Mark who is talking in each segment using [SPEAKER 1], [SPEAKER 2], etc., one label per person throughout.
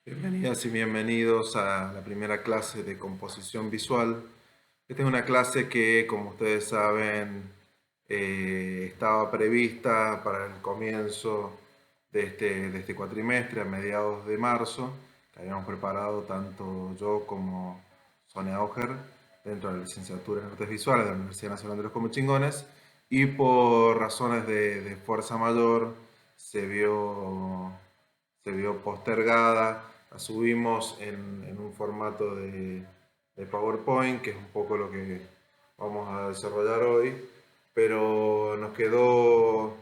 [SPEAKER 1] Bienvenidas y bienvenidos a la primera clase de composición visual. Esta es una clase que, como ustedes saben, estaba prevista para el comienzo de este cuatrimestre, a mediados de marzo, que habíamos preparado tanto yo como Sonia Auger dentro de la licenciatura en Artes Visuales de la Universidad Nacional de los Comechingones, y por razones de fuerza mayor se vio, se vio postergada. La subimos en un formato de PowerPoint, que es un poco lo que vamos a desarrollar hoy, pero nos quedó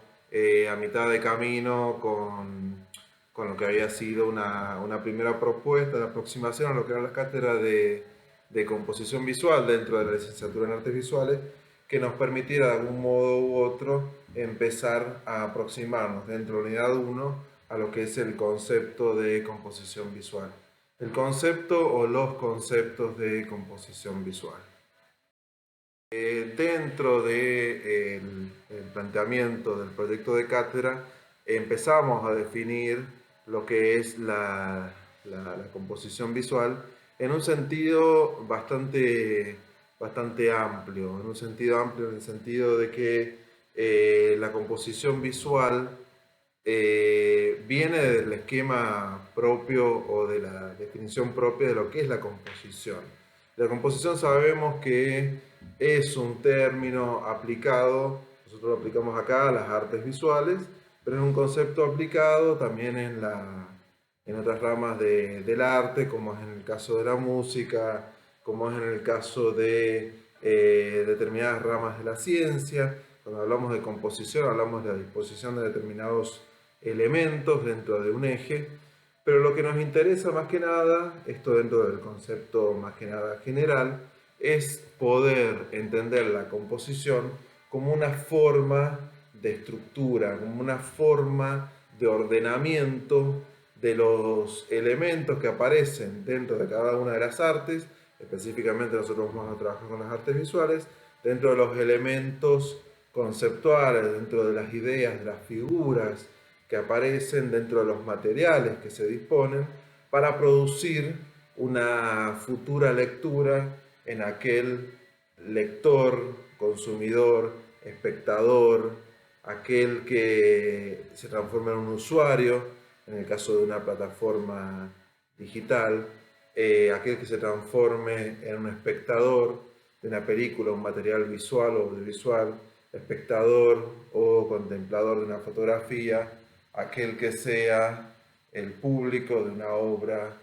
[SPEAKER 1] a mitad de camino con lo que había sido una primera propuesta de aproximación a lo que era la cátedra de composición visual dentro de la licenciatura en artes visuales, que nos permitiera de algún modo u otro empezar a aproximarnos dentro de la unidad 1 a lo que es el concepto de composición visual. El concepto o los conceptos de composición visual. Dentro del planteamiento del proyecto de cátedra empezamos a definir lo que es la composición visual en un sentido bastante amplio, en el sentido de que la composición visual viene del esquema propio o de la definición propia de lo que es la composición. La composición sabemos que es un término aplicado, nosotros lo aplicamos acá a las artes visuales, pero es un concepto aplicado también en otras ramas del arte, como es en el caso de la música, como es en el caso de determinadas ramas de la ciencia. Cuando hablamos de composición hablamos de la disposición de determinados elementos dentro de un eje, pero lo que nos interesa más que nada, esto dentro del concepto más que nada general, es poder entender la composición como una forma de estructura, como una forma de ordenamiento de los elementos que aparecen dentro de cada una de las artes. Específicamente nosotros vamos a trabajar con las artes visuales, dentro de los elementos conceptuales, dentro de las ideas, de las figuras que aparecen dentro de los materiales que se disponen para producir una futura lectura en aquel lector, consumidor, espectador, aquel que se transforma en un usuario, en el caso de una plataforma digital, aquel que se transforme en un espectador de una película, un material visual o audiovisual, espectador o contemplador de una fotografía, aquel que sea el público de una obra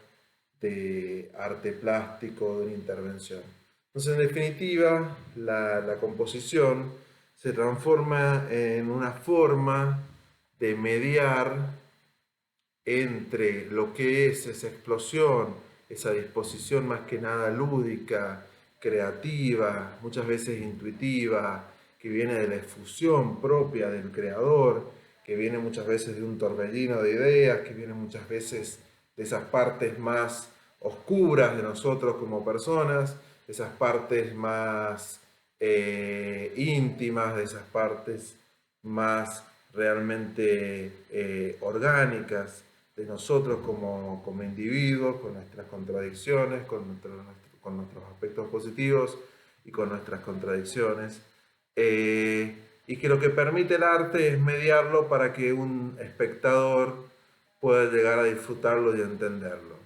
[SPEAKER 1] de arte plástico, de una intervención. Entonces, en definitiva, la composición se transforma en una forma de mediar entre lo que es esa explosión, esa disposición más que nada lúdica, creativa, muchas veces intuitiva, que viene de la efusión propia del creador, que viene muchas veces de un torbellino de ideas, que viene muchas veces de esas partes más oscuras de nosotros como personas, esas partes más íntimas, de esas partes más realmente orgánicas de nosotros como individuos, con nuestras contradicciones, con nuestros aspectos positivos y con nuestras contradicciones. Y que lo que permite el arte es mediarlo para que un espectador pueda llegar a disfrutarlo y entenderlo.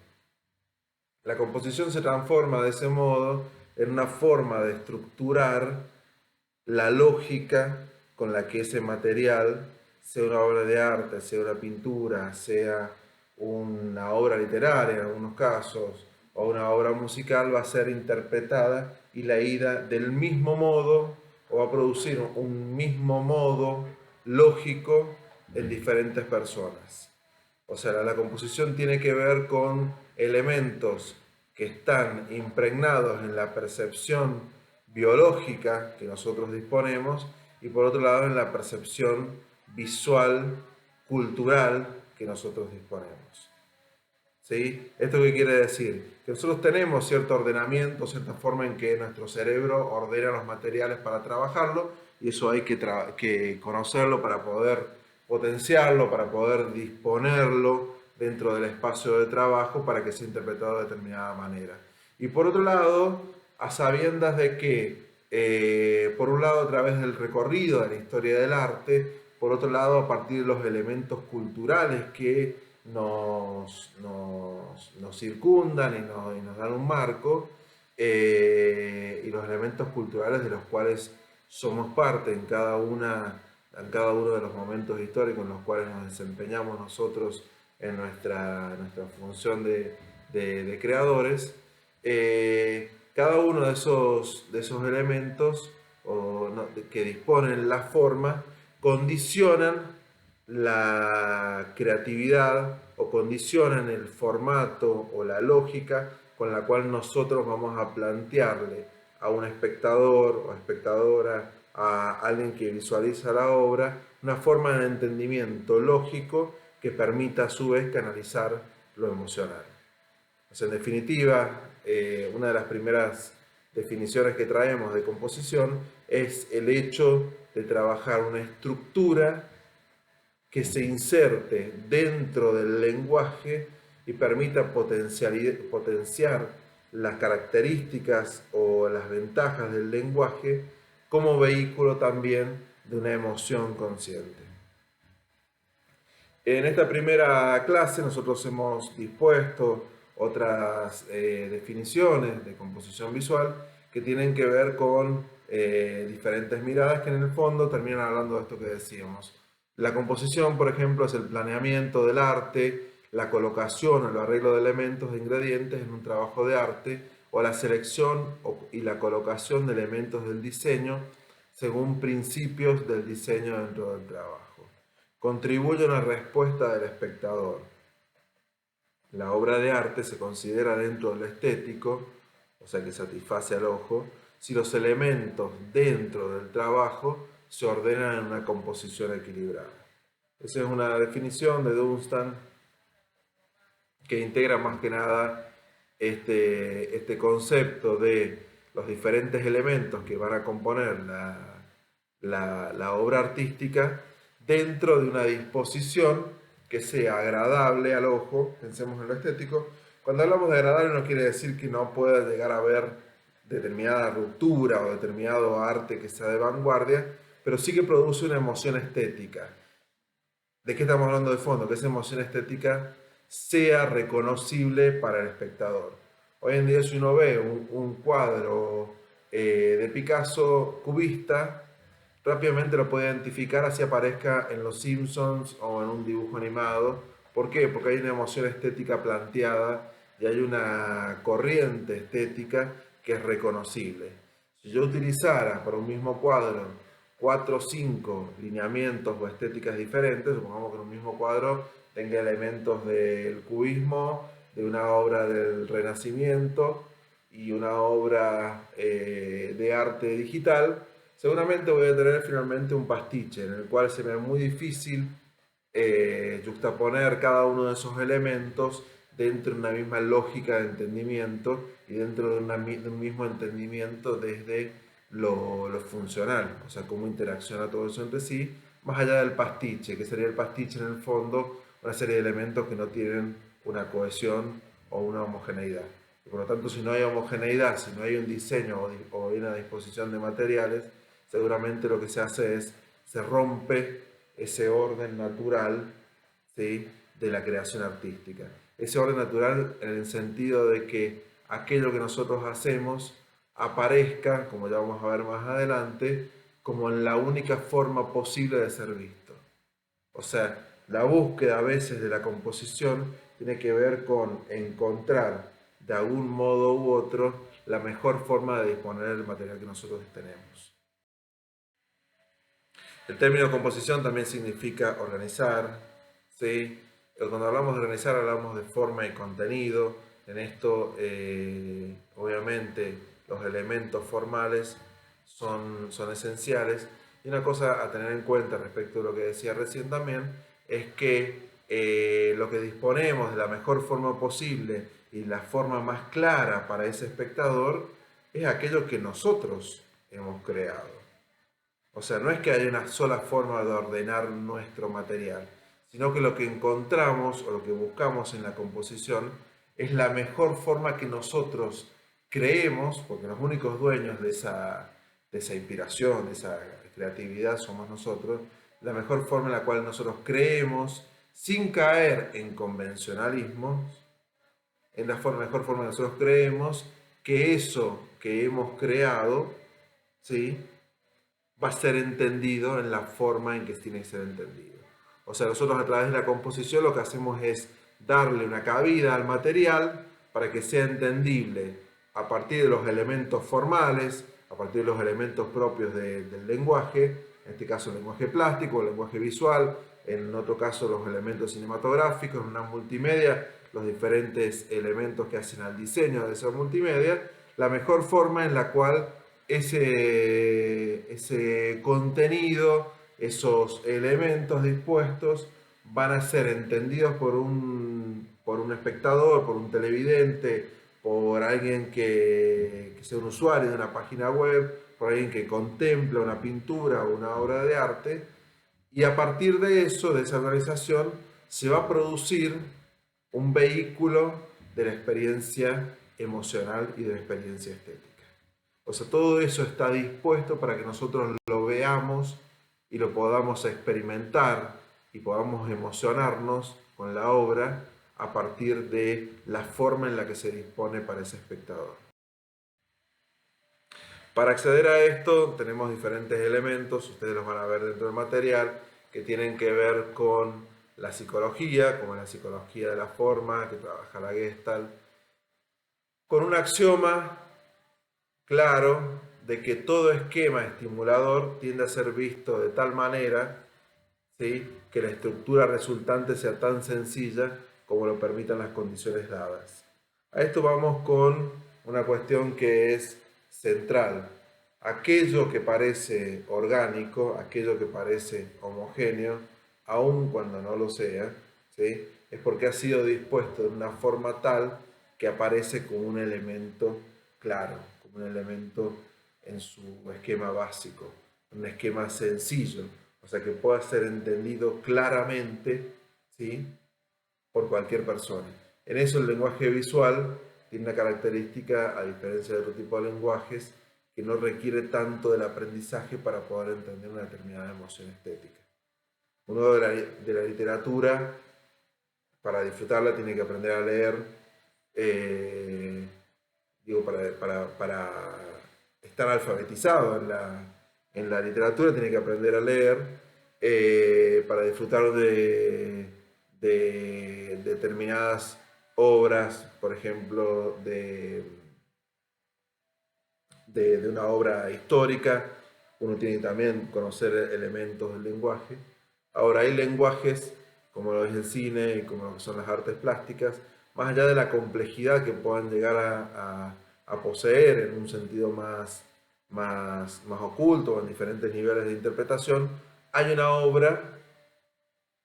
[SPEAKER 1] La composición se transforma de ese modo en una forma de estructurar la lógica con la que ese material, sea una obra de arte, sea una pintura, sea una obra literaria en algunos casos, o una obra musical, va a ser interpretada y leída del mismo modo, o va a producir un mismo modo lógico en diferentes personas. O sea, la composición tiene que ver con elementos que están impregnados en la percepción biológica que nosotros disponemos y por otro lado en la percepción visual, cultural que nosotros disponemos. ¿Sí? ¿Esto qué quiere decir? Que nosotros tenemos cierto ordenamiento, cierta forma en que nuestro cerebro ordena los materiales para trabajarlo y eso hay que conocerlo para poder potenciarlo, para poder disponerlo dentro del espacio de trabajo para que sea interpretado de determinada manera. Y por otro lado, a sabiendas de que, por un lado, a través del recorrido de la historia del arte, por otro lado, a partir de los elementos culturales que nos circundan y nos dan un marco, y los elementos culturales de los cuales somos parte en cada uno de los momentos históricos en los cuales nos desempeñamos nosotros en nuestra función de creadores. Cada uno de esos elementos que disponen la forma condicionan la creatividad o condicionan el formato o la lógica con la cual nosotros vamos a plantearle a un espectador o espectadora, a alguien que visualiza la obra, una forma de entendimiento lógico que permita a su vez canalizar lo emocional. O sea, en definitiva, una de las primeras definiciones que traemos de composición es el hecho de trabajar una estructura que se inserte dentro del lenguaje y permita potenciar las características o las ventajas del lenguaje como vehículo también de una emoción consciente. En esta primera clase nosotros hemos dispuesto otras definiciones de composición visual que tienen que ver con diferentes miradas que en el fondo terminan hablando de esto que decíamos. La composición, por ejemplo, es el planeamiento del arte, la colocación o el arreglo de elementos de ingredientes en un trabajo de arte, o la selección y la colocación de elementos del diseño según principios del diseño dentro del trabajo. Contribuye a una respuesta del espectador. La obra de arte se considera dentro de lo estético, o sea que satisface al ojo, si los elementos dentro del trabajo se ordenan en una composición equilibrada. Esa es una definición de Dunstan que integra más que nada este concepto de los diferentes elementos que van a componer la obra artística dentro de una disposición que sea agradable al ojo. Pensemos en lo estético. Cuando hablamos de agradable no quiere decir que no pueda llegar a haber determinada ruptura o determinado arte que sea de vanguardia, pero sí que produce una emoción estética. ¿De qué estamos hablando de fondo? Que esa emoción estética sea reconocible para el espectador. Hoy en día si uno ve un cuadro de Picasso cubista, rápidamente lo puede identificar así aparezca en Los Simpsons o en un dibujo animado. ¿Por qué? Porque hay una emoción estética planteada y hay una corriente estética que es reconocible. Si yo utilizara para un mismo cuadro 4 o 5 lineamientos o estéticas diferentes, supongamos que en un mismo cuadro tenga elementos del cubismo, de una obra del Renacimiento y una obra de arte digital, seguramente voy a tener finalmente un pastiche en el cual se me es muy difícil juxtaponer cada uno de esos elementos dentro de una misma lógica de entendimiento y dentro de un mismo entendimiento desde lo funcional, o sea, cómo interacciona todo eso entre sí, más allá del pastiche, que sería el pastiche en el fondo, una serie de elementos que no tienen una cohesión o una homogeneidad. Y por lo tanto, si no hay homogeneidad, si no hay un diseño o una disposición de materiales, seguramente lo que se hace es, se rompe ese orden natural, ¿sí?, de la creación artística. Ese orden natural en el sentido de que aquello que nosotros hacemos aparezca, como ya vamos a ver más adelante, como la única forma posible de ser visto. O sea, la búsqueda a veces de la composición tiene que ver con encontrar de algún modo u otro la mejor forma de disponer del material que nosotros tenemos. El término composición también significa organizar, ¿sí? Cuando hablamos de organizar hablamos de forma y contenido. En esto, obviamente, los elementos formales son esenciales. Y una cosa a tener en cuenta respecto a lo que decía recién también, es que lo que disponemos de la mejor forma posible y la forma más clara para ese espectador es aquello que nosotros hemos creado. O sea, no es que haya una sola forma de ordenar nuestro material, sino que lo que encontramos o lo que buscamos en la composición es la mejor forma que nosotros creemos, porque los únicos dueños de esa inspiración, de esa creatividad somos nosotros, la mejor forma en la cual nosotros creemos, sin caer en convencionalismos, en la mejor forma que nosotros creemos que eso que hemos creado, ¿sí?, va a ser entendido en la forma en que tiene que ser entendido. O sea, nosotros a través de la composición lo que hacemos es darle una cabida al material para que sea entendible a partir de los elementos formales, a partir de los elementos propios del lenguaje, en este caso el lenguaje plástico, el lenguaje visual, en otro caso los elementos cinematográficos, en una multimedia, los diferentes elementos que hacen al diseño de esa multimedia, la mejor forma en la cual ese contenido, esos elementos dispuestos van a ser entendidos por un espectador, por un televidente, por alguien que sea un usuario de una página web, por alguien que contempla una pintura o una obra de arte, y a partir de eso, de esa organización, se va a producir un vehículo de la experiencia emocional y de la experiencia estética. O sea, todo eso está dispuesto para que nosotros lo veamos y lo podamos experimentar y podamos emocionarnos con la obra a partir de la forma en la que se dispone para ese espectador. Para acceder a esto tenemos diferentes elementos, ustedes los van a ver dentro del material, que tienen que ver con la psicología, como la psicología de la forma, que trabaja la Gestalt, con un axioma claro de que todo esquema estimulador tiende a ser visto de tal manera, ¿sí?, que la estructura resultante sea tan sencilla como lo permitan las condiciones dadas. A esto vamos con una cuestión que es central. Aquello que parece orgánico, aquello que parece homogéneo, aun cuando no lo sea, ¿sí?, es porque ha sido dispuesto de una forma tal que aparece como un elemento claro, como un elemento en su esquema básico, un esquema sencillo, o sea que pueda ser entendido claramente, ¿sí?, por cualquier persona. En eso el lenguaje visual tiene una característica, a diferencia de otro tipo de lenguajes, que no requiere tanto del aprendizaje para poder entender una determinada emoción estética. Uno de la literatura, para disfrutarla, tiene que aprender a leer, para estar alfabetizado en la literatura, tiene que aprender a leer, para disfrutar de determinadas obras, por ejemplo, de una obra histórica, uno tiene que también conocer elementos del lenguaje. Ahora, hay lenguajes, como lo es el cine y como lo que son las artes plásticas, más allá de la complejidad que puedan llegar a poseer en un sentido más oculto, en diferentes niveles de interpretación, hay una obra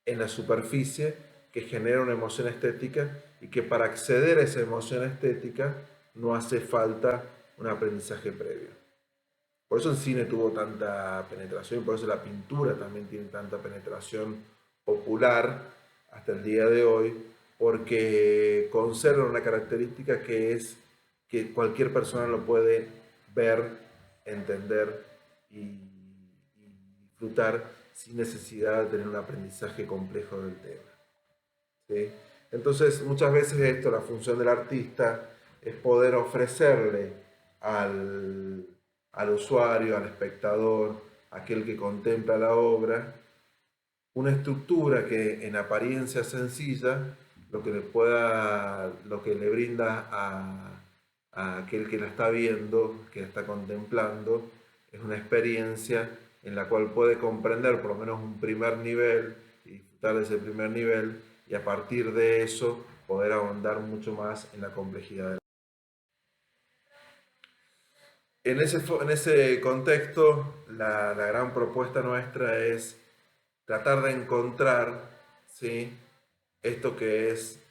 [SPEAKER 1] en la superficie que genera una emoción estética y que para acceder a esa emoción estética no hace falta un aprendizaje previo. Por eso el cine tuvo tanta penetración, por eso la pintura también tiene tanta penetración popular hasta el día de hoy, porque conserva una característica que es que cualquier persona lo puede ver, entender y disfrutar sin necesidad de tener un aprendizaje complejo del tema, ¿sí? Entonces, muchas veces esto, la función del artista, es poder ofrecerle al usuario, al espectador, aquel que contempla la obra, una estructura que en apariencia sencilla, lo que le brinda a aquel que la está viendo, que la está contemplando, es una experiencia en la cual puede comprender por lo menos un primer nivel y disfrutar de ese primer nivel, y a partir de eso poder ahondar mucho más en la complejidad. En ese contexto, la gran propuesta nuestra es tratar de encontrar, ¿sí?, esto que es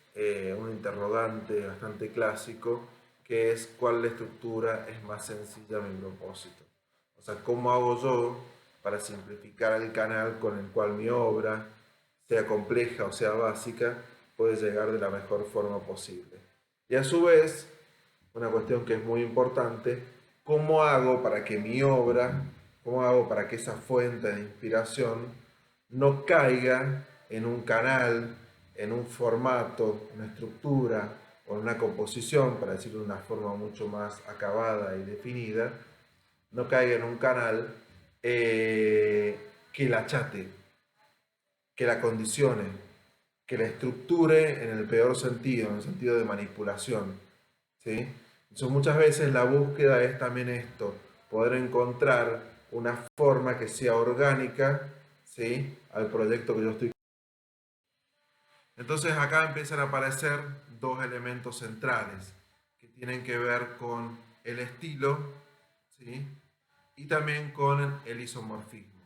[SPEAKER 1] un interrogante bastante clásico, que es cuál la estructura es más sencilla a mi propósito. O sea, ¿cómo hago yo para simplificar el canal con el cual mi obra sea compleja o sea básica, puede llegar de la mejor forma posible. Y a su vez, una cuestión que es muy importante, ¿cómo hago para que mi obra, cómo hago para que esa fuente de inspiración no caiga en un canal, en un formato, una estructura o en una composición, para decirlo de una forma mucho más acabada y definida, no caiga en un canal que la achate, que la condicione, que la estructure en el peor sentido, en el sentido de manipulación, ¿sí? Entonces muchas veces la búsqueda es también esto, poder encontrar una forma que sea orgánica, ¿sí?, al proyecto que yo estoy. Entonces acá empiezan a aparecer dos elementos centrales que tienen que ver con el estilo, ¿sí?, y también con el isomorfismo.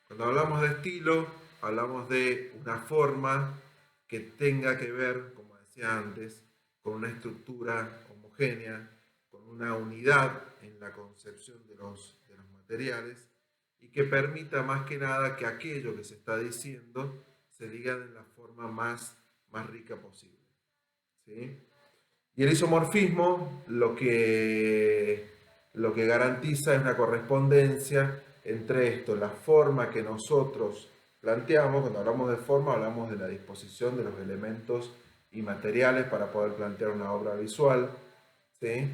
[SPEAKER 1] Cuando hablamos de estilo, hablamos de una forma que tenga que ver, como decía antes, con una estructura homogénea, con una unidad en la concepción de los materiales y que permita más que nada que aquello que se está diciendo se diga de la forma más rica posible, ¿sí? Y el isomorfismo lo que garantiza es una correspondencia entre esto, la forma que nosotros planteamos. Cuando hablamos de forma, hablamos de la disposición de los elementos y materiales para poder plantear una obra visual, ¿sí?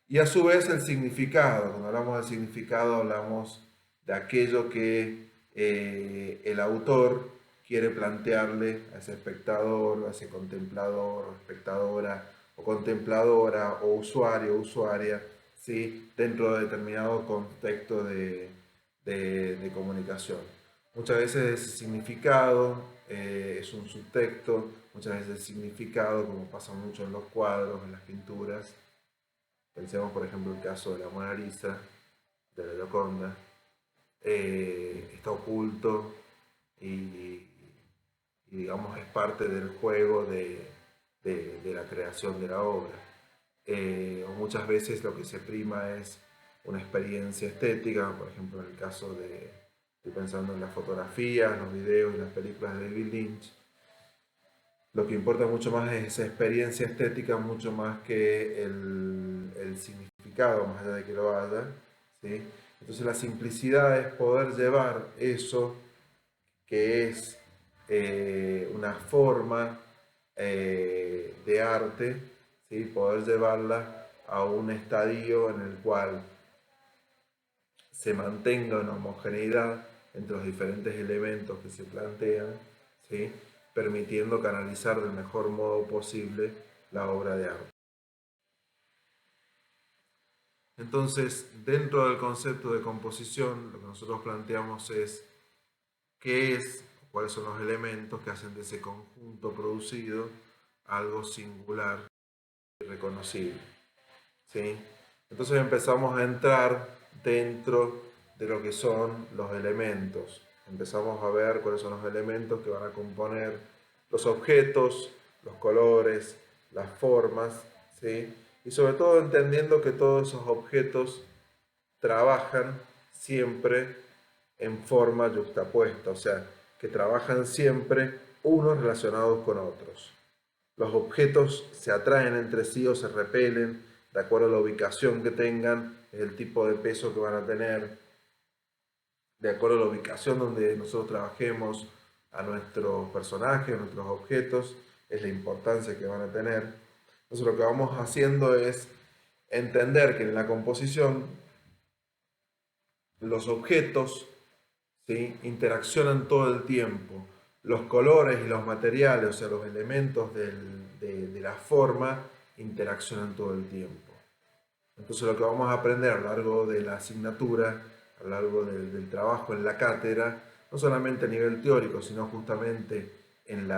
[SPEAKER 1] Y a su vez el significado. Cuando hablamos del significado, hablamos de aquello que el autor quiere plantearle a ese espectador, a ese contemplador o espectadora o contempladora o usuario o usuaria, ¿sí?, dentro de determinado contexto de comunicación. Muchas veces ese significado es un subtexto, muchas veces el significado, como pasa mucho en los cuadros, en las pinturas. Pensemos, por ejemplo, el caso de la Mona Lisa, de la Gioconda, está oculto y, digamos, es parte del juego de la creación de la obra. O muchas veces lo que se prima es una experiencia estética, por ejemplo, en el caso estoy pensando en las fotografías, los videos y las películas de David Lynch. Lo que importa mucho más es esa experiencia estética, mucho más que el significado, más allá de que lo haya, ¿sí? Entonces la simplicidad es poder llevar eso que es una forma de arte, ¿sí?, poder llevarla a un estadio en el cual se mantenga una homogeneidad entre los diferentes elementos que se plantean, ¿sí?, permitiendo canalizar del mejor modo posible la obra de arte. Entonces, dentro del concepto de composición, lo que nosotros planteamos es qué es, cuáles son los elementos que hacen de ese conjunto producido algo singular y reconocible, ¿sí? Entonces empezamos a entrar dentro de lo que son los elementos. Empezamos a ver cuáles son los elementos que van a componer los objetos, los colores, las formas, ¿sí? Y sobre todo entendiendo que todos esos objetos trabajan siempre en forma yuxtapuesta, o sea, que trabajan siempre unos relacionados con otros. Los objetos se atraen entre sí o se repelen de acuerdo a la ubicación que tengan, el tipo de peso que van a tener, de acuerdo a la ubicación donde nosotros trabajemos a nuestros personajes, a nuestros objetos, es la importancia que van a tener. Entonces lo que vamos haciendo es entender que en la composición los objetos, ¿sí?, interaccionan todo el tiempo. Los colores y los materiales, o sea, los elementos de la forma, interaccionan todo el tiempo. Entonces lo que vamos a aprender a lo largo de la asignatura, a lo largo del trabajo en la cátedra, no solamente a nivel teórico, sino justamente en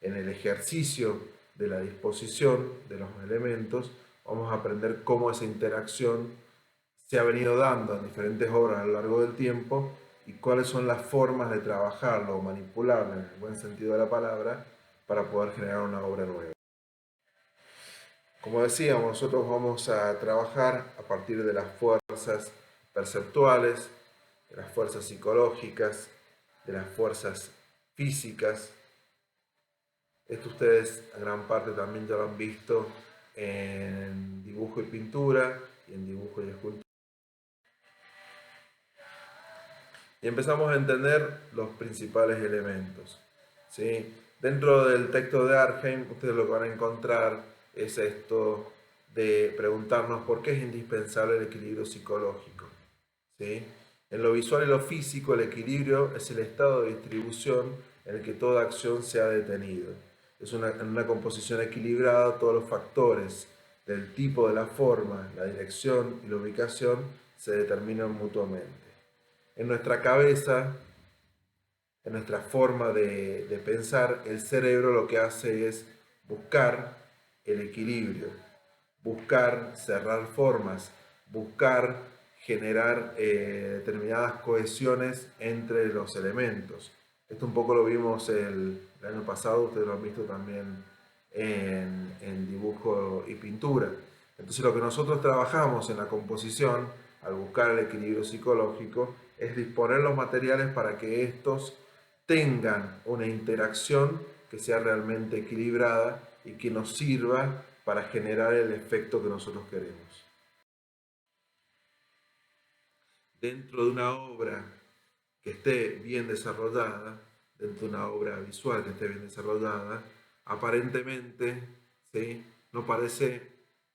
[SPEAKER 1] el ejercicio de la disposición de los elementos, vamos a aprender cómo esa interacción se ha venido dando en diferentes obras a lo largo del tiempo y cuáles son las formas de trabajarlo o manipularlo en el buen sentido de la palabra para poder generar una obra nueva. Como decíamos, nosotros vamos a trabajar a partir de las fuerzas perceptuales, de las fuerzas psicológicas, de las fuerzas físicas. Esto ustedes a gran parte también ya lo han visto en dibujo y pintura y en dibujo y escultura. Y empezamos a entender los principales elementos, ¿sí? Dentro del texto de Arnhem, ustedes lo que van a encontrar es esto de preguntarnos por qué es indispensable el equilibrio psicológico, ¿sí? En lo visual y lo físico, el equilibrio es el estado de distribución en el que toda acción se ha detenido. En una composición equilibrada, todos los factores del tipo de la forma, la dirección y la ubicación se determinan mutuamente. En nuestra cabeza, en nuestra forma de pensar, el cerebro lo que hace es buscar el equilibrio, buscar cerrar formas, buscar generar determinadas cohesiones entre los elementos. Esto un poco lo vimos el año pasado, ustedes lo han visto también en dibujo y pintura. Entonces lo que nosotros trabajamos en la composición, al buscar el equilibrio psicológico, es disponer los materiales para que estos tengan una interacción que sea realmente equilibrada y que nos sirva para generar el efecto que nosotros queremos. Dentro de una obra que esté bien desarrollada, dentro de una obra visual que esté bien desarrollada, aparentemente, ¿sí?, no parece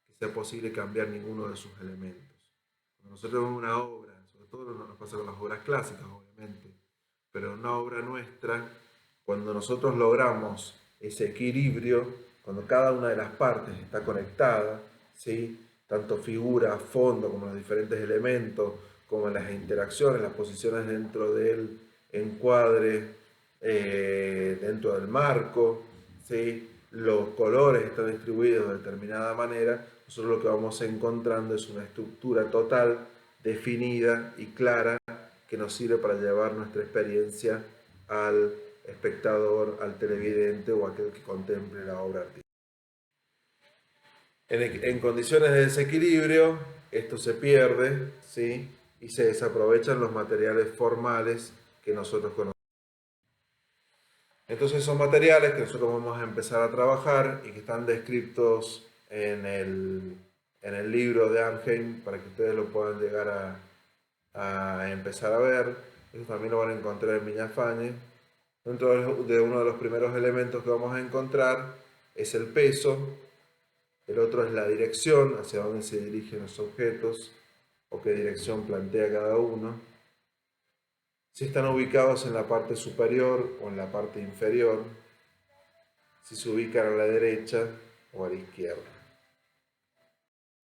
[SPEAKER 1] que sea posible cambiar ninguno de sus elementos. Cuando nosotros vemos una obra, sobre todo nos pasa con las obras clásicas, obviamente, pero una obra nuestra, cuando nosotros logramos ese equilibrio, cuando cada una de las partes está conectada, ¿sí?, tanto figura, fondo, como los diferentes elementos, como las interacciones, las posiciones dentro del encuadre, dentro del marco, ¿sí?, los colores están distribuidos de determinada manera, nosotros lo que vamos encontrando es una estructura total, definida y clara, que nos sirve para llevar nuestra experiencia al espectador, al televidente o a aquel que contemple la obra artística. En condiciones de desequilibrio, esto se pierde, ¿sí?, y se desaprovechan los materiales formales que nosotros conocemos. Entonces son materiales que nosotros vamos a empezar a trabajar y que están descritos en el libro de Arnhem para que ustedes lo puedan llegar a empezar a ver. Eso también lo van a encontrar en Viñafane. Dentro de uno de los primeros elementos que vamos a encontrar es el peso, el otro es la dirección, hacia dónde se dirigen los objetos o qué dirección plantea cada uno, si están ubicados en la parte superior o en la parte inferior, si se ubican a la derecha o a la izquierda.